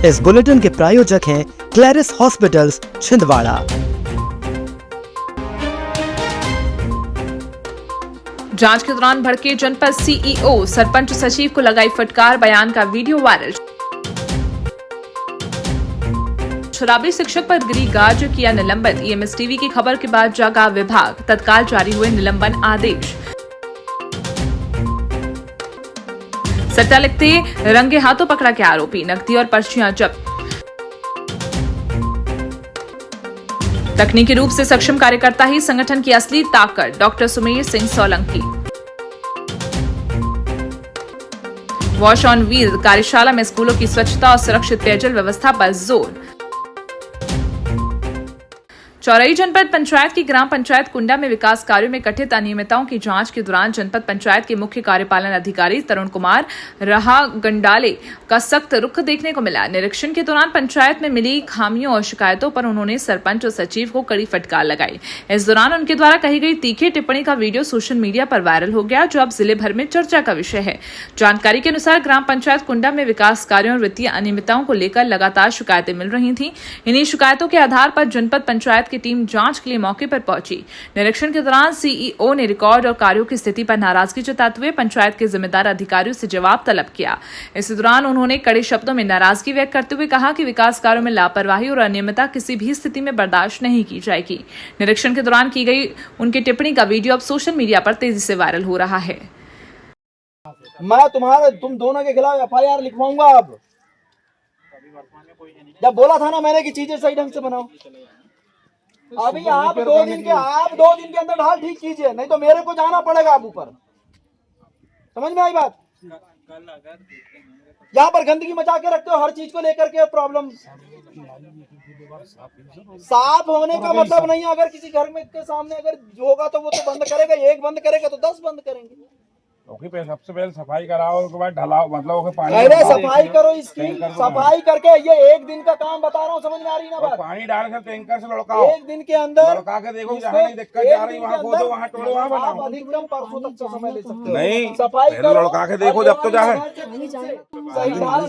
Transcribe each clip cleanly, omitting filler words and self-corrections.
इस बुलेटिन के प्रायोजक हैं क्लैरिस हॉस्पिटल्स छिंदवाड़ा। जांच के दौरान भड़के जनपद सीईओ, सरपंच सचिव को लगाई फटकार, बयान का वीडियो वायरल। शराबी शिक्षक पर गिरी गाज, किया निलंबित। ईएमएस टीवी की खबर के बाद जागा विभाग, तत्काल जारी हुए निलंबन आदेश। सट्टा लिखते रंगे हाथों पकड़ा के आरोपी, नकदी और पर्चियां जब्त। तकनीकी रूप से सक्षम कार्यकर्ता ही संगठन की असली ताकत, doctor Sumer Singh Solanki. Wash on wheel कार्यशाला में स्कूलों की स्वच्छता और सुरक्षित पेयजल व्यवस्था पर जोर। चौरई जनपद पंचायत की ग्राम पंचायत कुंडा में विकास कार्यों में कथित अनियमितताओं की जांच के दौरान जनपद पंचायत के मुख्य कार्यपालन अधिकारी तरुण कुमार रहा गंडाले का सख्त रुख देखने को मिला। निरीक्षण के दौरान पंचायत में मिली खामियों और शिकायतों पर उन्होंने सरपंच और सचिव को कड़ी फटकार लगाई। इस दौरान उनके द्वारा कही गई तीखी टिप्पणी का वीडियो सोशल मीडिया पर वायरल हो गया, जो अब जिले भर में चर्चा का विषय है। जानकारी के अनुसार ग्राम पंचायत कुंडा में विकास कार्यों और वित्तीय अनियमितताओं को लेकर लगातार शिकायतें मिल रही थी। इन्हीं शिकायतों के आधार पर जनपद पंचायत की टीम जांच के लिए मौके पर पहुंची। निरीक्षण के दौरान सीईओ ने रिकॉर्ड और कार्यों की स्थिति पर नाराजगी जताते हुए पंचायत के जिम्मेदार अधिकारियों से जवाब तलब किया। इस दौरान उन्होंने कड़े शब्दों में नाराजगी व्यक्त करते हुए कहा कि विकास कार्यों में लापरवाही और अनियमितता किसी भी स्थिति में बर्दाश्त नहीं की जाएगी। निरीक्षण के दौरान की गई उनकी टिप्पणी का वीडियो अब सोशल मीडिया पर तेजी से वायरल हो रहा है। मैं तुम दोनों के खिलाफ एफआईआर लिखवाऊंगा। अब जब बोला था ना मैंने कि चीजें सही ढंग से बनाओ, अभी आप दो दिन के अंदर ढाल ठीक कीजिए, नहीं तो मेरे को जाना पड़ेगा आप ऊपर। समझ में आई बात? यहाँ पर गंदगी मचा के रखते हो हर चीज को लेकर के प्रॉब्लम। साफ होने का मतलब नहीं है, अगर किसी घर में के सामने अगर होगा तो वो तो बंद करेगा, एक बंद करेगा तो 10 बंद करेंगे। सबसे पहले सफाई कराओ, उसके बाद ढलाओ, मतलब पानी अरे सफाई करो, इसकी सफाई करके ये एक दिन का काम बता रहा हूँ, समझ में आ रही ना बात? पानी डाल कर टैंकर से लड़काओ, एक दिन के अंदर लड़का के देखो जहाँ नहीं दिक्कत जा रही वहाँ खोदो, वहाँ तोड़ो, वहाँ बनाओ। अधिकतम परसों तक का समय ले सकते हो। नहीं, सफाई करो, लड़का के देखो जब तो जाए।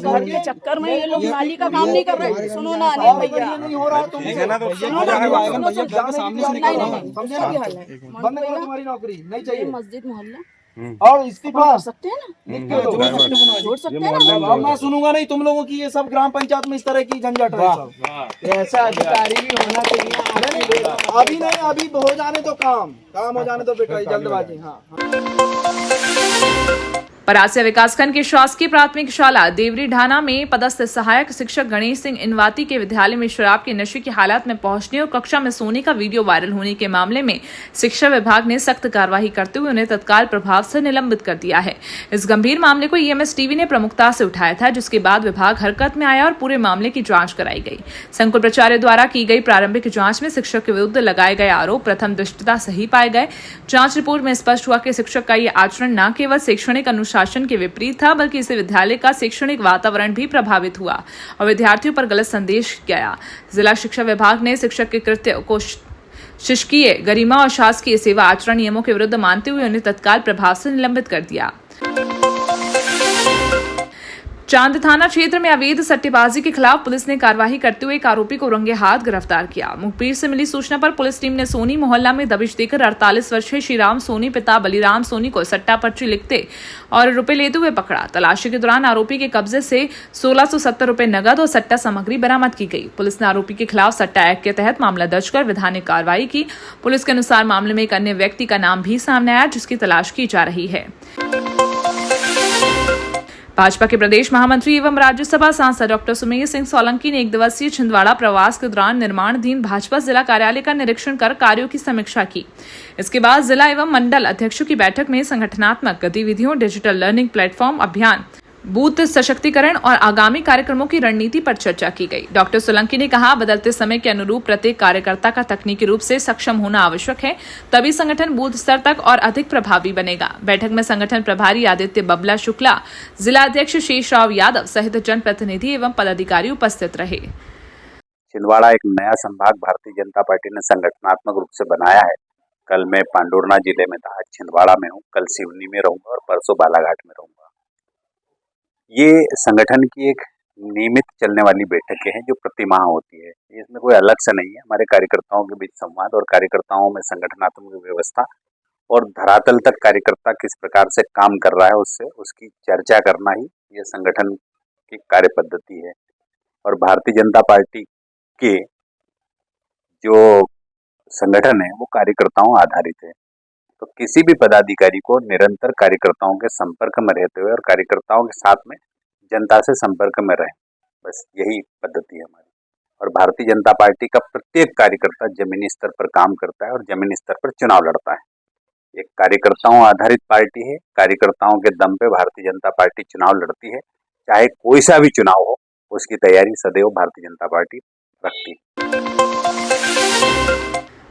घर के चक्कर में ये लोग नाली का काम नहीं कर रहे। सुनो ना अनिल भैया, नहीं हो रहा, ठीक है ना, तो बंद करो तुम्हारी नौकरी नहीं चाहिए। मस्जिद मोहल्ला और इस्तीफा सकते हैं ना, लिख के दो। जोड़ सकते हैं ना। अब मैं सुनूंगा नहीं तुम लोगों की, ये सब ग्राम पंचायत में इस तरह की झंझट है सब। ऐसा अधिकारी भी होना चाहिए। अभी नहीं, अभी हो जाने तो काम हो जाने तो बेटा, जल्दबाजी। हाँ परासिया विकासखंड के शासकीय प्राथमिक शाला देवरी ढाना में पदस्थ सहायक शिक्षक गणेश सिंह इनवाती के विद्यालय में शराब के नशे की हालत में पहुंचने और कक्षा में सोने का वीडियो वायरल होने के मामले में शिक्षा विभाग ने सख्त कार्रवाई करते हुए उन्हें तत्काल प्रभाव से निलंबित कर दिया है। इस गंभीर मामले को ईएमएस टीवी ने प्रमुखता से उठाया था, जिसके बाद विभाग हरकत में आया और पूरे मामले की जांच कराई गई। संकुल प्राचार्य द्वारा की गई प्रारंभिक जांच में शिक्षक के विरुद्ध लगाए गए आरोप प्रथम दृष्टता सही पाए गए। जांच रिपोर्ट में स्पष्ट हुआ कि शिक्षक का यह आचरण न केवल शैक्षणिक शासन के विपरीत था, बल्कि इसे विद्यालय का शैक्षणिक वातावरण भी प्रभावित हुआ और विद्यार्थियों पर गलत संदेश गया। जिला शिक्षा विभाग ने शिक्षक के कृत्य को शासकीय गरिमा और शासकीय सेवा आचरण नियमों के विरुद्ध मानते हुए उन्हें तत्काल प्रभाव से निलंबित कर दिया। चांद थाना क्षेत्र में अवैध सट्टेबाजी के खिलाफ पुलिस ने कार्रवाई करते हुए एक आरोपी को रंगे हाथ गिरफ्तार किया। मुखबिर से मिली सूचना पर पुलिस टीम ने सोनी मोहल्ला में दबिश देकर 48 वर्षीय श्रीराम सोनी पिता बलिराम सोनी को सट्टा पर्ची लिखते और रुपए लेते हुए पकड़ा। तलाशी के दौरान आरोपी के कब्जे से 1670 रुपए नगद और सट्टा सामग्री बरामद की गई। पुलिस ने आरोपी के खिलाफ सट्टा एक्ट के तहत मामला दर्ज कर विधानिक कार्रवाई की। पुलिस के अनुसार मामले में एक अन्य व्यक्ति का नाम भी सामने आया, जिसकी तलाश की जा रही है। भाजपा के प्रदेश महामंत्री एवं राज्यसभा सांसद डॉक्टर सुमेर सिंह सोलंकी ने 1 दिवसीय छिंदवाड़ा प्रवास के दौरान निर्माणाधीन भाजपा जिला कार्यालय का निरीक्षण कर कार्यों की समीक्षा की। इसके बाद जिला एवं मंडल अध्यक्षों की बैठक में संगठनात्मक गतिविधियों, डिजिटल लर्निंग प्लेटफॉर्म अभियान, बूथ सशक्तिकरण और आगामी कार्यक्रमों की रणनीति पर चर्चा की गई। डॉक्टर सोलंकी ने कहा, बदलते समय के अनुरूप प्रत्येक कार्यकर्ता का तकनीकी रूप से सक्षम होना आवश्यक है, तभी संगठन बूथ स्तर तक और अधिक प्रभावी बनेगा। बैठक में संगठन प्रभारी आदित्य बबला शुक्ला, जिला अध्यक्ष शेषराव यादव सहित जनप्रतिनिधि एवं पदाधिकारी उपस्थित रहे। छिंदवाड़ा एक नया संभाग भारतीय जनता पार्टी ने संगठनात्मक रूप से बनाया है। कल मैं पांडुरना जिले में था, आज छिंदवाड़ा में हूँ, कल सिवनी में रहूंगा और परसों बालाघाट में रहूंगा। ये संगठन की एक नियमित चलने वाली बैठकें हैं जो प्रतिमाह होती है। इसमें कोई अलग से नहीं है। हमारे कार्यकर्ताओं के बीच संवाद और कार्यकर्ताओं में संगठनात्मक व्यवस्था और धरातल तक कार्यकर्ता किस प्रकार से काम कर रहा है उससे उसकी चर्चा करना ही ये संगठन की कार्य पद्धति है। और भारतीय जनता पार्टी के जो संगठन है वो कार्यकर्ताओं आधारित है। तो किसी भी पदाधिकारी को निरंतर कार्यकर्ताओं के संपर्क में रहते हुए और कार्यकर्ताओं के साथ में जनता से संपर्क में रहे, बस यही पद्धति है हमारी। और भारतीय जनता पार्टी का प्रत्येक कार्यकर्ता जमीनी स्तर पर काम करता है और जमीनी स्तर पर चुनाव लड़ता है। एक कार्यकर्ताओं आधारित पार्टी है। कार्यकर्ताओं के दम पे भारतीय जनता पार्टी चुनाव लड़ती है। चाहे कोई सा भी चुनाव हो, उसकी तैयारी सदैव भारतीय जनता पार्टी रखती है।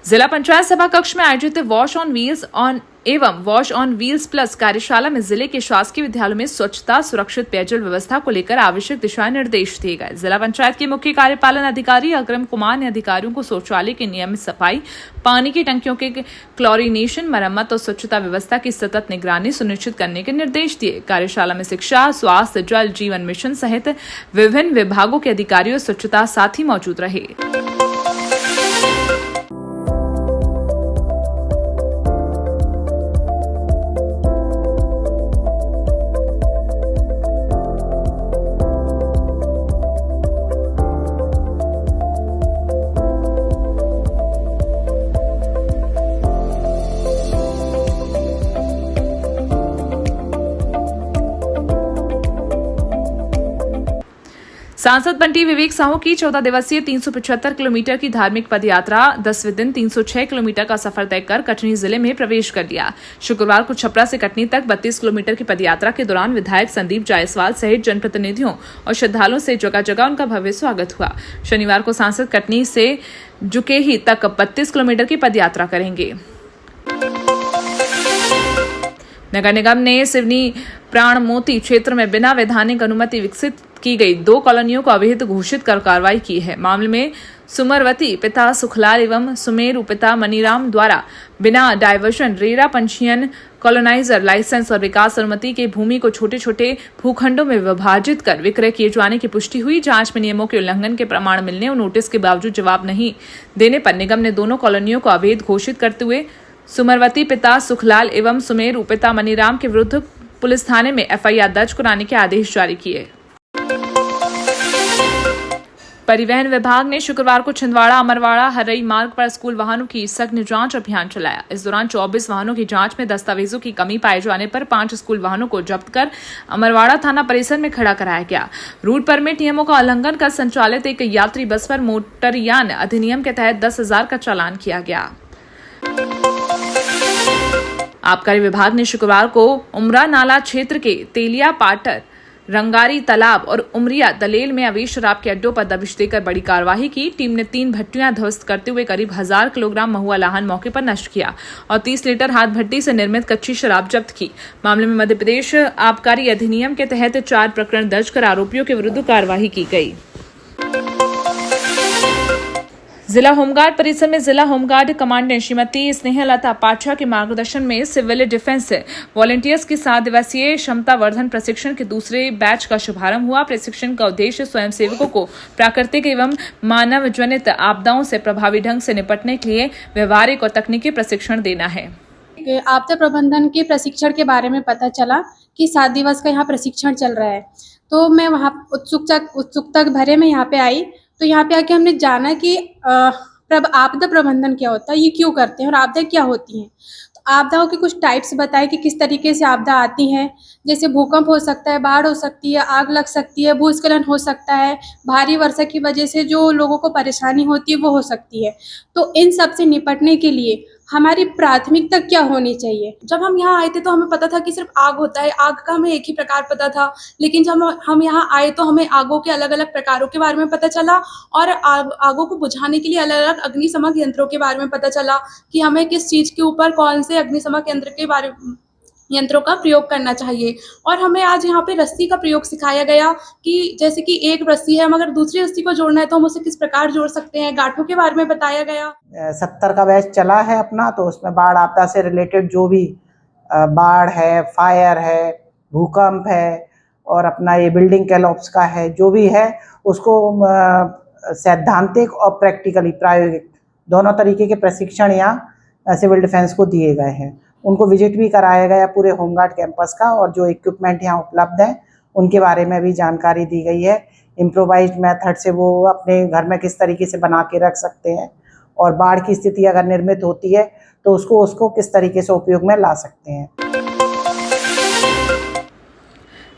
जिला पंचायत सभा कक्ष में आयोजित वॉश ऑन व्हील्स एवं वॉश ऑन व्हील्स प्लस कार्यशाला में जिले के शासकीय विद्यालयों में स्वच्छता, सुरक्षित पेयजल व्यवस्था को लेकर आवश्यक दिशा निर्देश दिए गए। जिला पंचायत के मुख्य कार्यपालन अधिकारी अग्रम कुमार ने अधिकारियों को शौचालय की नियमित सफाई, पानी की टंकियों के क्लोरीनेशन, मरम्मत और स्वच्छता व्यवस्था की सतत निगरानी सुनिश्चित करने के निर्देश दिए। कार्यशाला में शिक्षा, स्वास्थ्य, जल जीवन मिशन सहित विभिन्न विभागों के अधिकारी और स्वच्छता साथी मौजूद रहे। सांसद बंटी विवेक साहू की 14 दिवसीय 375 किलोमीटर की धार्मिक पदयात्रा 10वें दिन 306 किलोमीटर का सफर तय कर कटनी जिले में प्रवेश कर लिया। शुक्रवार को छपरा से कटनी तक 32 किलोमीटर की पदयात्रा के दौरान विधायक संदीप जायसवाल सहित जनप्रतिनिधियों और श्रद्धालुओं से जगह जगह उनका भव्य स्वागत हुआ। शनिवार को सांसद कटनी से जुकेही तक 32 किलोमीटर की पदयात्रा करेंगे। नगर निगम ने सिवनी प्राण मोती क्षेत्र में बिना वैधानिक अनुमति विकसित की गई 2 कॉलोनियों को अवैध घोषित कर कार्रवाई की है। मामले में सुमरवती पिता सुखलाल एवं सुमेरु पिता मनीराम द्वारा बिना डायवर्शन, रेरा पंजीयन, कॉलोनाइजर लाइसेंस और विकास अनुमति के भूमि को छोटे छोटे भूखंडों में विभाजित कर विक्रय किए जाने की पुष्टि हुई। जांच में नियमों के उल्लंघन के प्रमाण मिलने और नोटिस के बावजूद जवाब नहीं देने पर निगम ने दोनों कॉलोनियों को अवैध घोषित करते हुए सुमरवती पिता सुखलाल एवं सुमेरु पिता मनीराम के विरुद्ध पुलिस थाने में एफआईआर दर्ज कराने के आदेश जारी किए। परिवहन विभाग ने शुक्रवार को छिंदवाड़ा अमरवाड़ा हरई मार्ग पर स्कूल वाहनों की सघन जांच अभियान चलाया। इस दौरान 24 वाहनों की जांच में दस्तावेजों की कमी पाए जाने पर 5 स्कूल वाहनों को जब्त कर अमरवाड़ा थाना परिसर में खड़ा कराया गया। रूट परमिट नियमों का उल्लंघन कर संचालित एक यात्री बस पर मोटरयान अधिनियम के तहत 10,000 का चालान किया गया। आबकारी विभाग ने शुक्रवार को उमरा नाला क्षेत्र के तेलिया पाटर, रंगारी तालाब और उमरिया दलेल में अवैध शराब के अड्डों पर दबिश देकर बड़ी कार्रवाई की। टीम ने 3 भट्टियां ध्वस्त करते हुए करीब 1000 किलोग्राम महुआ लाहन मौके पर नष्ट किया और 30 लीटर हाथ भट्टी से निर्मित कच्ची शराब जब्त की। मामले में मध्य प्रदेश आबकारी अधिनियम के तहत 4 प्रकरण दर्ज कर आरोपियों के विरुद्ध कार्रवाई की गई। जिला होमगार्ड परिसर में जिला होमगार्ड कमांडेंट श्रीमती स्नेहलता पाठा के मार्गदर्शन में सिविल डिफेंस वॉलंटियर्स की 7 दिवसीय क्षमता वर्धन प्रशिक्षण के दूसरे बैच का शुभारंभ हुआ। प्रशिक्षण का उद्देश्य स्वयंसेवकों को प्राकृतिक एवं मानव जनित आपदाओं से प्रभावी ढंग से निपटने के लिए व्यवहारिक और तकनीकी प्रशिक्षण देना है। आपदा प्रबंधन के प्रशिक्षण के बारे में पता चला कि 7 दिवस का यहाँ प्रशिक्षण चल रहा है, तो मैं वहाँ उत्सुकता भरे में यहाँ पे आई। तो यहाँ पे आके हमने जाना कि आपदा प्रबंधन क्या होता है, ये क्यों करते हैं और आपदा क्या होती हैं। तो आपदाओं के कुछ टाइप्स बताए कि किस तरीके से आपदा आती हैं। जैसे भूकंप हो सकता है, बाढ़ हो सकती है, आग लग सकती है, भूस्खलन हो सकता है, भारी वर्षा की वजह से जो लोगों को परेशानी होती है वो हो सकती है। तो इन सब से निपटने के लिए हमारी प्राथमिकता क्या होनी चाहिए। जब हम यहाँ आए थे तो हमें पता था कि सिर्फ आग होता है, आग का हमें एक ही प्रकार पता था, लेकिन जब हम यहाँ आए तो हमें आगों के अलग अलग प्रकारों के बारे में पता चला और आगों को बुझाने के लिए अलग अलग अग्निशमक यंत्रों के बारे में पता चला कि हमें किस चीज़ के ऊपर कौन से अग्निशमक यंत्रों का प्रयोग करना चाहिए। और हमें आज यहाँ पे रस्सी का प्रयोग सिखाया गया कि जैसे कि एक रस्सी है, मगर दूसरी रस्सी को जोड़ना है तो हम उसे किस प्रकार जोड़ सकते हैं। गांठों के बारे में बताया गया। 70 का बैच चला है अपना, तो उसमें बाढ़ आपदा से रिलेटेड जो भी बाढ़ है, फायर है, भूकंप है और अपना ये बिल्डिंग कैलॉप्स का है, जो भी है उसको सैद्धांतिक और प्रैक्टिकली प्रायोगिक दोनों तरीके के प्रशिक्षण यहाँ सिविल डिफेंस को दिए गए हैं। उनको विजिट भी कराया गया पूरे होमगार्ड कैंपस का, और जो इक्विपमेंट यहाँ उपलब्ध हैं उनके बारे में भी जानकारी दी गई है। इम्प्रोवाइज्ड मेथड से वो अपने घर में किस तरीके से बना के रख सकते हैं, और बाढ़ की स्थिति अगर निर्मित होती है तो उसको किस तरीके से उपयोग में ला सकते हैं।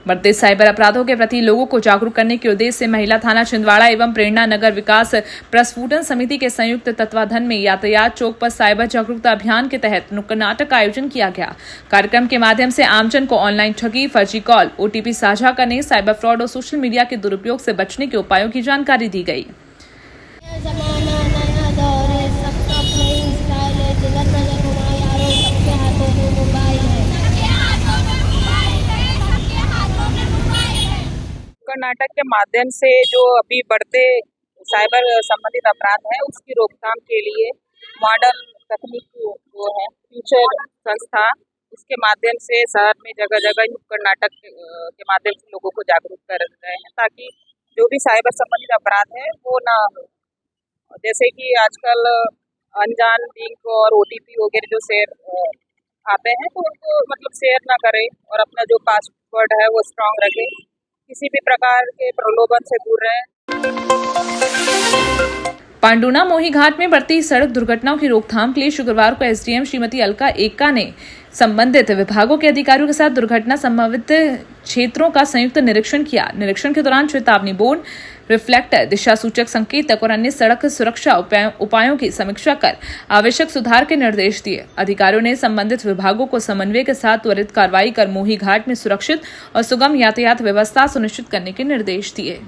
बढ़ते साइबर अपराधों के प्रति लोगों को जागरूक करने के उद्देश्य से महिला थाना छिंदवाड़ा एवं प्रेरणा नगर विकास प्रस्फुटन समिति के संयुक्त तत्वाधान में यातायात चौक पर साइबर जागरूकता अभियान के तहत नुक्कड़ नाटक का आयोजन किया गया। कार्यक्रम के माध्यम से आमजन को ऑनलाइन ठगी, फर्जी कॉल, OTP साझा करने, साइबर फ्रॉड और सोशल मीडिया के दुरुपयोग से बचने के उपायों की जानकारी दी गई। नाटक के माध्यम से जो अभी बढ़ते साइबर संबंधित अपराध है उसकी रोकथाम के लिए मॉडल तकनीक जो है फ्यूचर संस्था, इसके माध्यम से शहर में जगह जगह नुक्कड़ नाटक के माध्यम से लोगों को जागरूक कर रहे हैं, ताकि जो भी साइबर संबंधित अपराध है वो ना हो। जैसे कि आजकल अनजान लिंक और OTP वगैरह जो शेयर आते हैं तो उनको मतलब शेयर ना करें, और अपना जो पासवर्ड है वो स्ट्रांग रखें, किसी भी प्रकार के प्रलोभन से दूर रहें। पांडुना मोही घाट में बढ़ती सड़क दुर्घटनाओं की रोकथाम के लिए शुक्रवार को SDM श्रीमती अलका एक्का ने संबंधित विभागों के अधिकारियों के साथ दुर्घटना संभावित क्षेत्रों का संयुक्त निरीक्षण किया। निरीक्षण के दौरान चेतावनी बोर्ड, रिफ्लेक्टर, दिशा सूचक संकेतक और अन्य सड़क सुरक्षा उपायों की समीक्षा कर आवश्यक सुधार के निर्देश दिए। अधिकारियों ने संबंधित विभागों को समन्वय के साथ त्वरित कार्रवाई कर मोही घाट में सुरक्षित और सुगम यातायात व्यवस्था सुनिश्चित करने के निर्देश दिए।